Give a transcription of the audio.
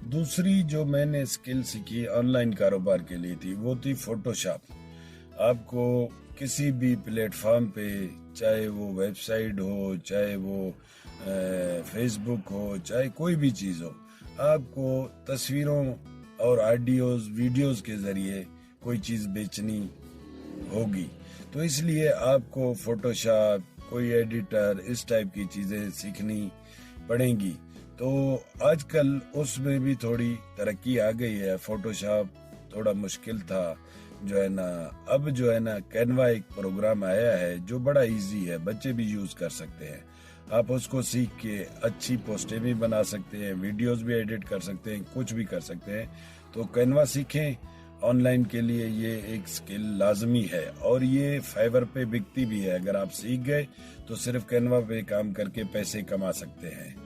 दूसरी जो मैंने स्किल सीखी ऑनलाइन कारोबार के लिए थी वो थी फोटोशॉप। आपको किसी भी प्लेटफॉर्म पे, चाहे वो वेबसाइट हो, चाहे वो फेसबुक हो, चाहे कोई भी चीज़ हो, आपको तस्वीरों और ऑडियोज वीडियोस के ज़रिए कोई चीज़ बेचनी होगी। तो इसलिए आपको फोटोशॉप, कोई एडिटर, इस टाइप की चीज़ें सीखनी पड़ेंगी। तो आजकल उसमें भी थोड़ी तरक्की आ गई है। फोटोशॉप थोड़ा मुश्किल था जो है ना, अब जो है ना कैनवा एक प्रोग्राम आया है जो बड़ा इजी है, बच्चे भी यूज़ कर सकते हैं। आप उसको सीख के अच्छी पोस्टें भी बना सकते हैं, वीडियोस भी एडिट कर सकते हैं, कुछ भी कर सकते हैं। तो कैनवा सीखें, ऑनलाइन के लिए ये एक स्किल लाजमी है और ये फाइवर पे बिकती भी है। अगर आप सीख गए तो सिर्फ कैनवा पे काम करके पैसे कमा सकते हैं।